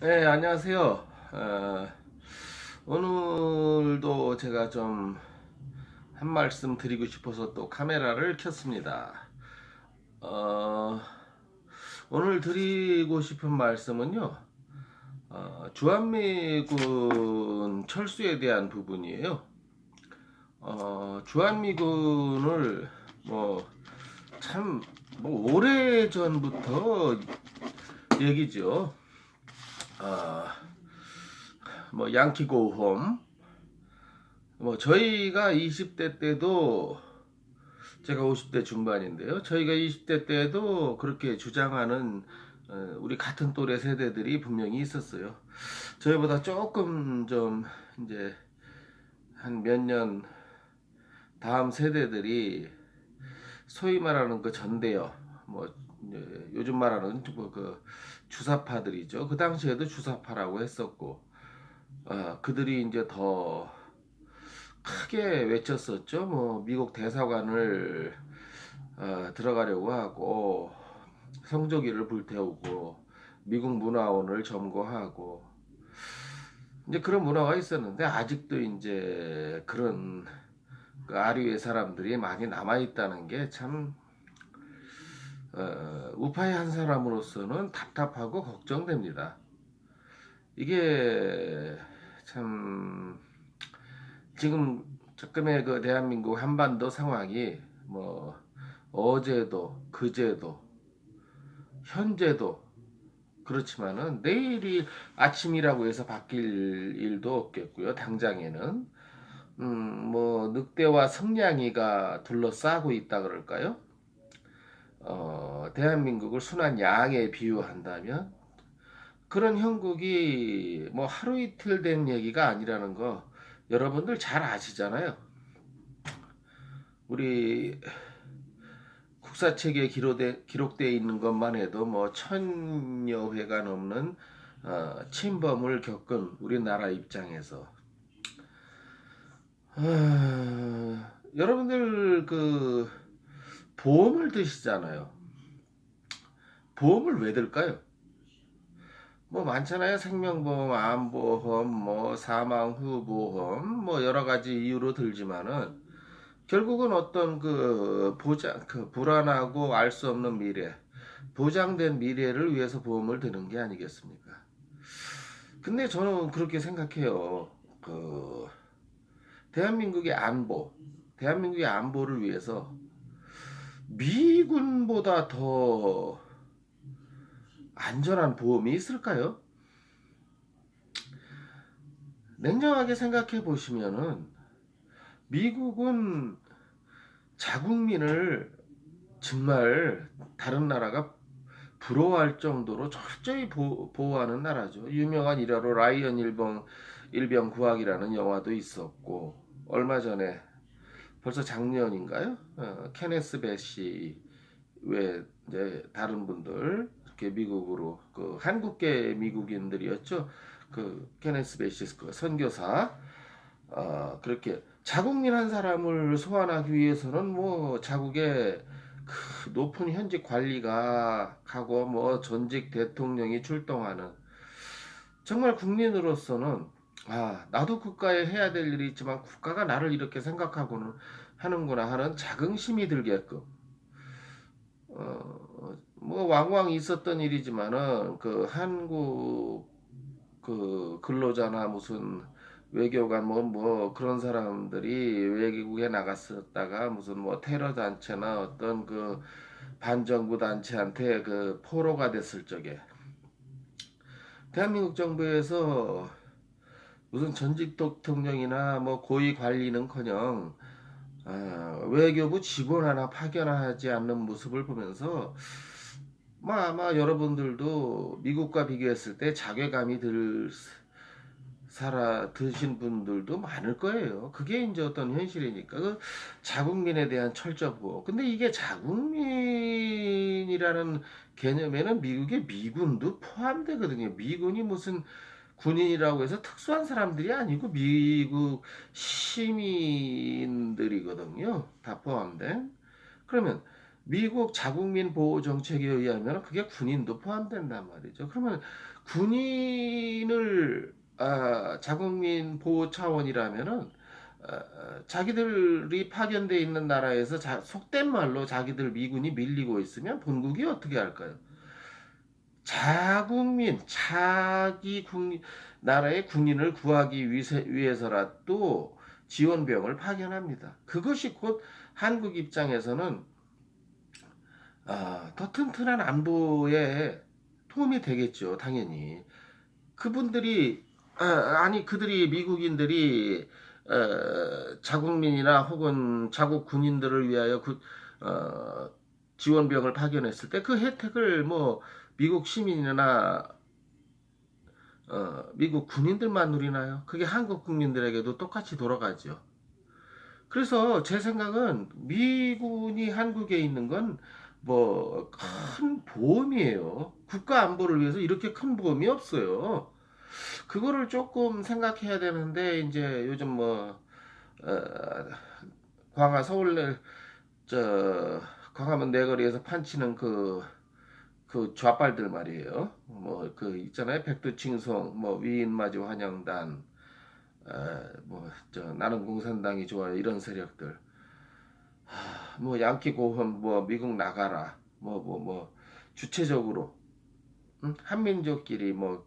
네, 안녕하세요. 오늘도 제가 좀 한 말씀 드리고 싶어서 또 카메라를 켰습니다. 어, 오늘 드리고 싶은 말씀은요, 주한미군 철수에 대한 부분이에요. 주한미군을 뭐, 참, 뭐, 오래 전부터 얘기죠. 어, 뭐, 양키 고홈, 뭐 저희가 20대 때도 제가 50대 중반인데요. 저희가 20대 때도 그렇게 주장하는 우리 같은 또래 세대들이 분명히 있었어요. 저희보다 조금 좀 이제 한 몇 년 다음 세대들이 소위 말하는 그 전대요. 뭐 요즘 말하는 그 주사파들이죠. 그 당시에도 주사파라고 했었고 그들이 이제 더 크게 외쳤었죠. 뭐 미국 대사관을 들어가려고 하고 성조기를 불태우고 미국 문화원을 점거하고 이제 그런 문화가 있었는데 아직도 이제 그런 그 아류의 사람들이 많이 남아 있다는 게 참 우파의 한 사람으로서는 답답하고 걱정됩니다. 이게 참 지금 조금의 그 대한민국 한반도 상황이 뭐 어제도 그제도 현재도 그렇지만은 내일이 아침이라고 해서 바뀔 일도 없겠고요. 당장에는 뭐 늑대와 성냥이가 둘러싸고 있다 그럴까요? 대한민국을 순한 양에 비유한다면 그런 형국이 뭐 하루 이틀 된 얘기가 아니라는 거 여러분들 잘 아시잖아요. 우리 국사책에 기록되어 있는 것만 해도 뭐 천여 회가 넘는 침범을 겪은 우리나라 입장에서 여러분들 그 보험을 드시잖아요. 보험을 왜 들까요? 뭐 많잖아요. 생명보험, 암보험, 뭐 사망 후 보험, 뭐 여러 가지 이유로 들지만은 결국은 어떤 그 그 불안하고 알 수 없는 미래, 보장된 미래를 위해서 보험을 드는 게 아니겠습니까? 근데 저는 그렇게 생각해요. 그 대한민국의 안보, 대한민국의 안보를 위해서 미군보다 더 안전한 보험이 있을까요? 냉정하게 생각해 보시면은 미국은 자국민을 정말 다른 나라가 부러워할 정도로 철저히 보호하는 나라죠. 유명한 일화로 라이언 일병 구하기라는 영화도 있었고 얼마 전에 벌써 작년인가요? 케네스 베시 외 이제 다른 분들 이렇게 미국으로 그 한국계 미국인들이었죠. 그 케네스 베시 그 선교사 그렇게 자국민 한 사람을 소환하기 위해서는 뭐 자국의 그 높은 현직 관리가 가고 뭐 전직 대통령이 출동하는 정말 국민으로서는 나도 국가에 해야 될 일이 있지만 국가가 나를 이렇게 생각하고는 하는구나 하는 자긍심이 들게끔 뭐 왕왕 있었던 일이지만은 그 한국 그 근로자나 무슨 외교관 뭐 그런 사람들이 외국에 나갔었다가 무슨 뭐 테러 단체나 어떤 그 반정부 단체한테 그 포로가 됐을 적에 대한민국 정부에서 무슨 전직 대통령이나 뭐 고위 관리는커녕 외교부 직원 하나 파견하지 않는 모습을 보면서 뭐 아마 여러분들도 미국과 비교했을 때 자괴감이 드신 분들도 많을 거예요. 그게 이제 어떤 현실이니까. 그 자국민에 대한 철저 보호. 근데 이게 자국민이라는 개념에는 미국의 미군도 포함되거든요. 미군이 무슨 군인이라고 해서 특수한 사람들이 아니고 미국 시민들이거든요. 다 포함된. 그러면 미국 자국민 보호 정책에 의하면 그게 군인도 포함된단 말이죠. 그러면 군인을 자국민 보호 차원이라면은 자기들이 파견돼 있는 나라에서 속된 말로 자기들 미군이 밀리고 있으면 본국이 어떻게 할까요? 자국민, 나라의 군인을 구하기 위해서라도 지원병을 파견합니다. 그것이 곧 한국 입장에서는 더 튼튼한 안보에 도움이 되겠죠, 당연히. 그분들이 그들이 미국인들이 자국민이나 혹은 자국 군인들을 위하여 지원병을 파견했을 때 그 혜택을 뭐 미국 시민이나 미국 군인들만 누리나요? 그게 한국 국민들에게도 똑같이 돌아가죠. 그래서 제 생각은 미군이 한국에 있는 건 뭐 큰 보험이에요. 국가 안보를 위해서 이렇게 큰 보험이 없어요. 그거를 조금 생각해야 되는데 이제 요즘 뭐 광화 서울 저 광화문 내거리에서 판치는 그 좌빨들 말이에요. 뭐 그 있잖아요. 백두칭송, 뭐 위인마주 환영단, 뭐 저 나는 공산당이 좋아요 이런 세력들. 뭐 양키 고홈, 뭐 미국 나가라, 뭐 주체적으로 한민족끼리 뭐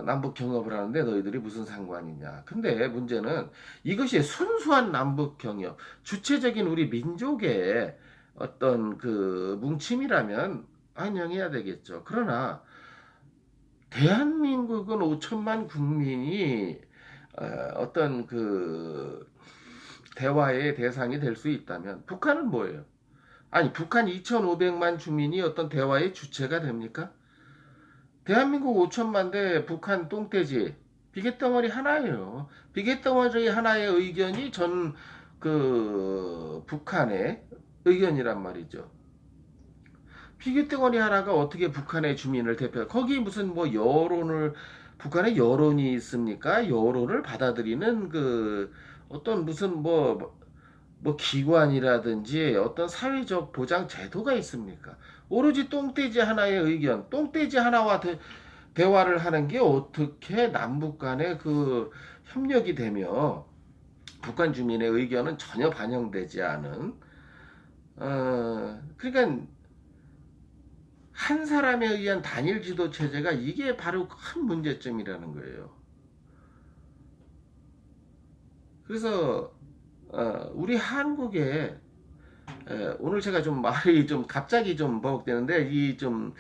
남북 경협을 하는데 너희들이 무슨 상관이냐. 근데 문제는 이것이 순수한 남북 경협, 주체적인 우리 민족의 어떤 그 뭉침이라면 환영해야 되겠죠. 그러나 대한민국은 5천만 국민이 어떤 그 대화의 대상이 될 수 있다면 북한은 뭐예요? 아니 북한 2,500만 주민이 어떤 대화의 주체가 됩니까? 대한민국 5천만 대 북한 똥돼지 비계덩어리 하나예요. 비계덩어리 하나의 의견이 전 그 북한의 의견이란 말이죠. 비계덩어리 하나가 어떻게 북한의 주민을 대표? 거기 무슨 뭐 여론을 북한의 여론이 있습니까? 여론을 받아들이는 그 어떤 무슨 뭐 기관이라든지 어떤 사회적 보장 제도가 있습니까? 오로지 똥돼지 하나의 의견, 똥돼지 하나와 대화를 하는 게 어떻게 남북 간의 그 협력이 되며 북한 주민의 의견은 전혀 반영되지 않은 그러니까 한 사람에 의한 단일 지도 체제가 이게 바로 큰 문제점이라는 거예요. 그래서 우리 한국에 오늘 제가 좀 말이 좀 갑자기 좀 버벅대는데 이 좀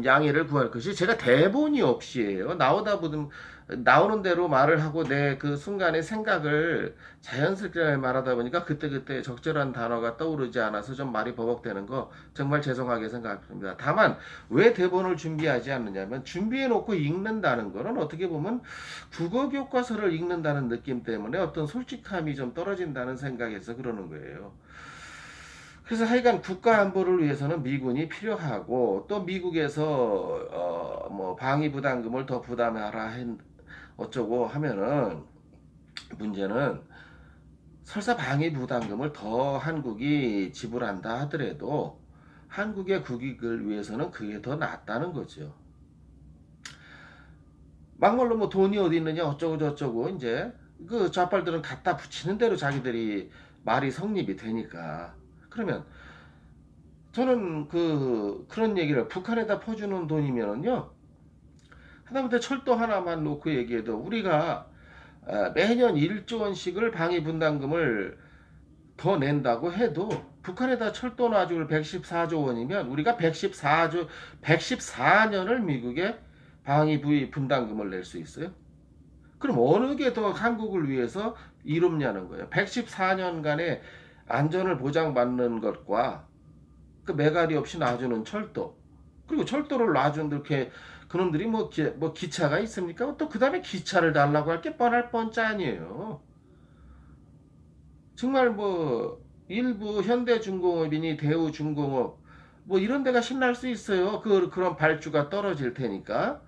양해를 구할 것이 제가 대본이 없이에요. 나오는 대로 말을 하고 내 그 순간의 생각을 자연스럽게 말하다 보니까 그때그때 적절한 단어가 떠오르지 않아서 좀 말이 버벅대는 거 정말 죄송하게 생각합니다. 다만 왜 대본을 준비하지 않느냐면 준비해 놓고 읽는다는 거는 어떻게 보면 국어 교과서를 읽는다는 느낌 때문에 어떤 솔직함이 좀 떨어진다는 생각에서 그러는 거예요. 그래서 하여간 국가 안보를 위해서는 미군이 필요하고 또 미국에서 뭐 방위 부담금을 더 부담하라 어쩌고 하면은 문제는 설사 방위 부담금을 더 한국이 지불한다 하더라도 한국의 국익을 위해서는 그게 더 낫다는 거죠. 막말로 뭐 돈이 어디 있느냐 어쩌고 저쩌고 이제 그 좌빨들은 갖다 붙이는 대로 자기들이 말이 성립이 되니까. 그러면 저는 그런 얘기를 북한에다 퍼주는 돈이면은요, 하다못해 철도 하나만 놓고 얘기해도 우리가 매년 1조 원씩을 방위 분담금을 더 낸다고 해도 북한에다 철도 놔줄 114조 원이면 우리가 114년을 미국에 방위 부위 분담금을 낼 수 있어요. 그럼 어느 게 더 한국을 위해서 이롭냐는 거예요. 114년간의 안전을 보장받는 것과 그 매갈이 없이 놔주는 철도. 그리고 철도를 놔준 이렇게 그놈들이 뭐 기차가 있습니까? 또 그 다음에 기차를 달라고 할 게 뻔할 뻔짜 아니에요. 정말 뭐 일부 현대중공업이니 대우중공업 뭐 이런 데가 신날 수 있어요. 그런 발주가 떨어질 테니까.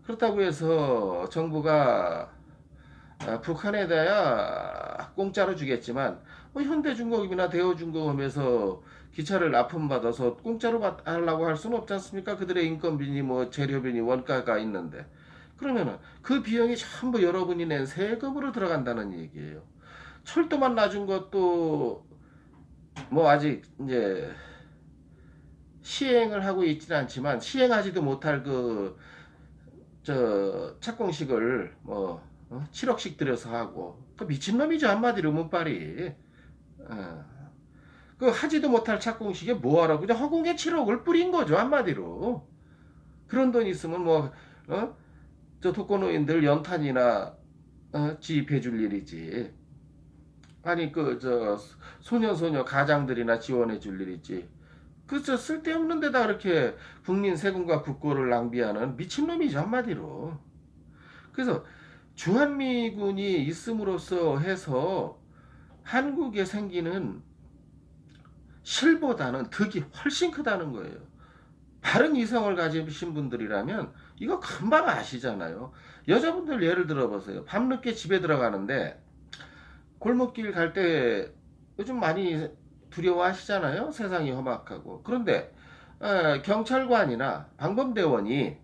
그렇다고 해서 정부가 북한에 대해 공짜로 주겠지만 뭐 현대중공업이나 대우중공업에서 기차를 납품받아서 공짜로 하려고 할 수는 없지 않습니까? 그들의 인건비니 뭐 재료비니 원가가 있는데. 그러면은 그 비용이 전부 여러분이 낸 세금으로 들어간다는 얘기예요. 철도만 놔준 것도 뭐 아직 이제 시행을 하고 있지는 않지만 시행하지도 못할 그 저 착공식을 뭐 7억씩 들여서 하고 그 미친놈이죠 한마디로 문빨이. 어. 그 하지도 못할 착공식에 뭐하라고 그냥 허공에 7억을 뿌린 거죠 한마디로. 그런 돈 있으면 뭐 저 독거노인들 연탄이나 지입해 줄 일이지. 아니 그 저 소년소녀 가장들이나 지원해 줄 일이지. 그저 쓸데없는 데다 그렇게 국민 세금과 국고를 낭비하는 미친놈이죠 한마디로. 그래서 주한미군이 있음으로써 해서 한국에 생기는 실보다는 득이 훨씬 크다는 거예요. 바른 이성을 가지신 분들이라면 이거 금방 아시잖아요. 여자분들 예를 들어보세요. 밤늦게 집에 들어가는데 골목길 갈 때 요즘 많이 두려워하시잖아요. 세상이 험악하고. 그런데 경찰관이나 방범대원이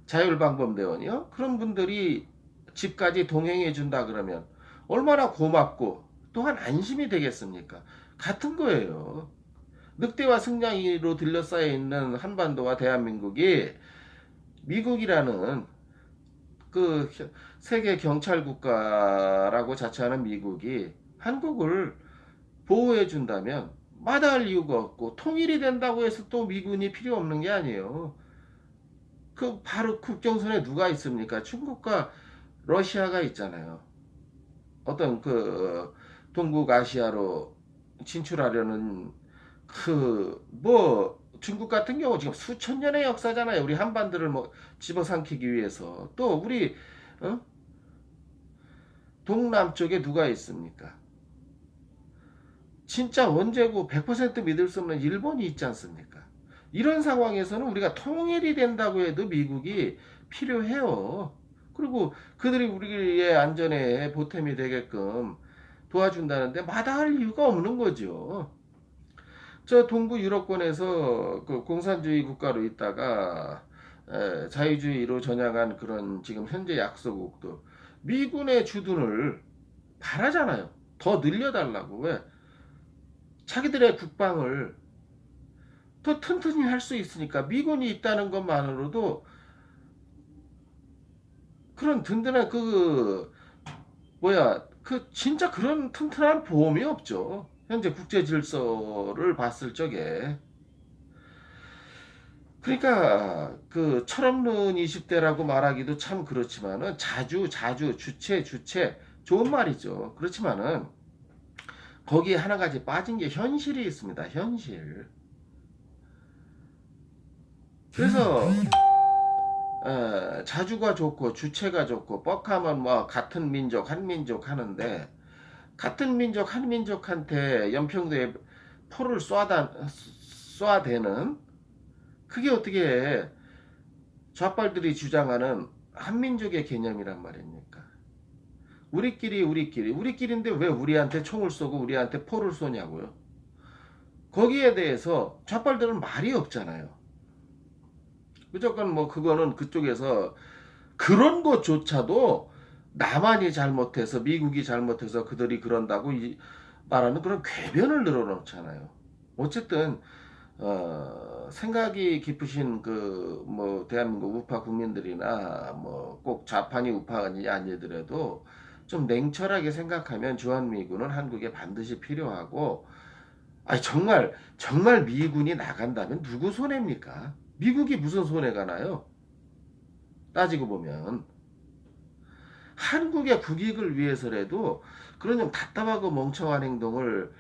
자율방범대원이요. 그런 분들이 집까지 동행해 준다 그러면 얼마나 고맙고 또한 안심이 되겠습니까? 같은 거예요. 늑대와 승냥이로 둘러싸여 있는 한반도와 대한민국이 미국이라는 그 세계 경찰 국가라고 자처하는 미국이 한국을 보호해 준다면 마다할 이유가 없고 통일이 된다고 해서 또 미군이 필요 없는 게 아니에요. 그 바로 국경선에 누가 있습니까? 중국과 러시아가 있잖아요. 어떤 그 동북아시아로 진출하려는 그 뭐 중국 같은 경우 지금 수천 년의 역사잖아요. 우리 한반도를 뭐 집어삼키기 위해서 또 우리 어? 동남쪽에 누가 있습니까? 진짜 원제국 100% 믿을 수 없는 일본이 있지 않습니까? 이런 상황에서는 우리가 통일이 된다고 해도 미국이 필요해요. 그리고 그들이 우리의 안전에 보탬이 되게끔 도와준다는데 마다할 이유가 없는 거죠. 저 동부 유럽권에서 그 공산주의 국가로 있다가 자유주의로 전향한 그런 지금 현재 약소국도 미군의 주둔을 바라잖아요. 더 늘려달라고. 왜? 자기들의 국방을 더 튼튼히 할 수 있으니까 미군이 있다는 것만으로도 그런 든든한 그 뭐야 그 진짜 그런 튼튼한 보험이 없죠. 현재 국제 질서를 봤을 적에. 그러니까 그 철없는 20대라고 말하기도 참 그렇지만은 자주 주체 좋은 말이죠. 그렇지만은 거기에 하나 가지 빠진 게 현실이 있습니다. 현실. 그래서 자주가 좋고 주체가 좋고 뻑하면 뭐 같은 민족 한민족 하는데 같은 민족 한민족한테 연평도에 포를 쏴대는 그게 어떻게 좌빨들이 주장하는 한민족의 개념이란 말입니까? 우리끼리인데 왜 우리한테 총을 쏘고 우리한테 포를 쏘냐고요? 거기에 대해서 좌빨들은 말이 없잖아요. 무조건 뭐 그거는 그쪽에서 그런 것조차도 남한이 잘못해서 미국이 잘못해서 그들이 그런다고 말하는 그런 궤변을 늘어놓잖아요. 어쨌든 생각이 깊으신 그 뭐 대한민국 우파 국민들이나 뭐 꼭 좌파니 우파니 아니더라도 좀 냉철하게 생각하면 주한미군은 한국에 반드시 필요하고 아니 정말 미군이 나간다면 누구 손해입니까? 미국이 무슨 손해가 나요? 따지고 보면 한국의 국익을 위해서라도 그런 좀 답답하고 멍청한 행동을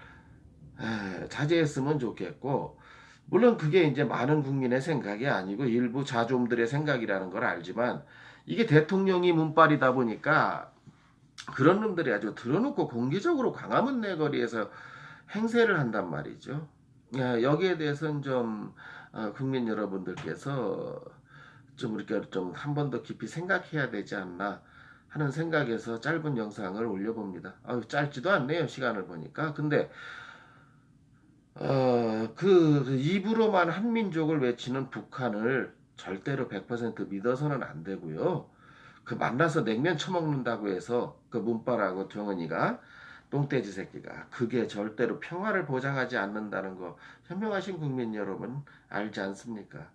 자제했으면 좋겠고 물론 그게 이제 많은 국민의 생각이 아니고 일부 자좀들의 생각이라는 걸 알지만 이게 대통령이 문빨이다 보니까 그런 놈들이 아주 들어놓고 공개적으로 광화문 내거리에서 행세를 한단 말이죠. 여기에 대해서는 좀 국민 여러분들께서 좀 이렇게 좀 한 번 더 깊이 생각해야 되지 않나 하는 생각에서 짧은 영상을 올려봅니다. 짧지도 않네요. 시간을 보니까. 근데 그 입으로만 한민족을 외치는 북한을 절대로 100% 믿어서는 안 되고요. 그 만나서 냉면 처먹는다고 해서 그 문바라고 정은이가 똥돼지 새끼가 그게 절대로 평화를 보장하지 않는다는 거 현명하신 국민 여러분 알지 않습니까?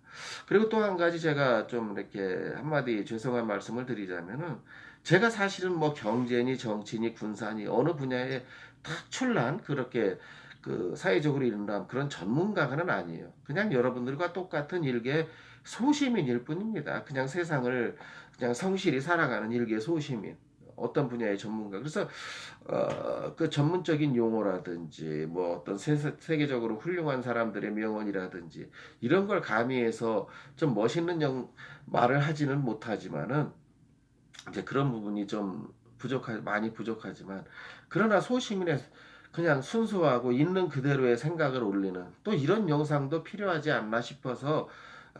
그리고 또 한 가지 제가 좀 이렇게 한마디 죄송한 말씀을 드리자면은 제가 사실은 뭐 경제니 정치니 군사니 어느 분야에 탁출난 그렇게 그 사회적으로 일어난 그런 전문가는 아니에요. 그냥 여러분들과 똑같은 일개 소시민일 뿐입니다. 그냥 세상을 그냥 성실히 살아가는 일개 소시민. 어떤 분야의 전문가. 그래서 그 전문적인 용어라든지 뭐 어떤 세계적으로 훌륭한 사람들의 명언이라든지 이런 걸 가미해서 좀 멋있는 말을 하지는 못하지만은 이제 그런 부분이 좀 많이 부족하지만 그러나 소시민의 그냥 순수하고 있는 그대로의 생각을 올리는 또 이런 영상도 필요하지 않나 싶어서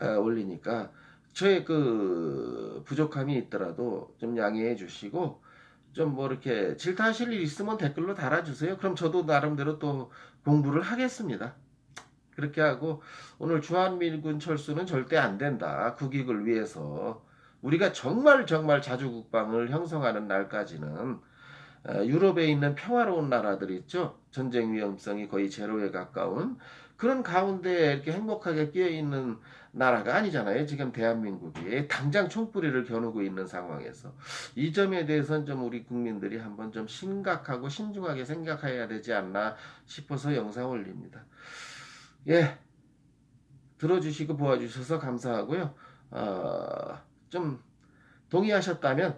올리니까 저의 그 부족함이 있더라도 좀 양해해 주시고 좀 뭐 이렇게 질타하실 일 있으면 댓글로 달아주세요. 그럼 저도 나름대로 또 공부를 하겠습니다. 그렇게 하고 오늘 주한미군 철수는 절대 안 된다. 국익을 위해서 우리가 정말 정말 자주국방을 형성하는 날까지는 유럽에 있는 평화로운 나라들 있죠. 전쟁 위험성이 거의 제로에 가까운 그런 가운데 이렇게 행복하게 끼어 있는 나라가 아니잖아요. 지금 대한민국이 당장 총뿌리를 겨누고 있는 상황에서 이 점에 대해서는 좀 우리 국민들이 한번 좀 심각하고 신중하게 생각해야 되지 않나 싶어서 영상 올립니다. 예, 들어주시고 보아주셔서 감사하고요. 좀 동의하셨다면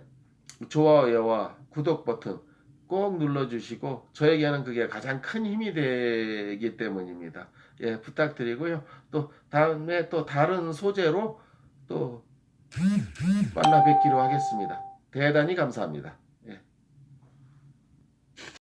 좋아요와 구독 버튼 꼭 눌러주시고 저에게는 그게 가장 큰 힘이 되기 때문입니다. 예, 부탁드리고요. 또 다음에 또 다른 소재로 또 만나 뵙기로 하겠습니다. 대단히 감사합니다.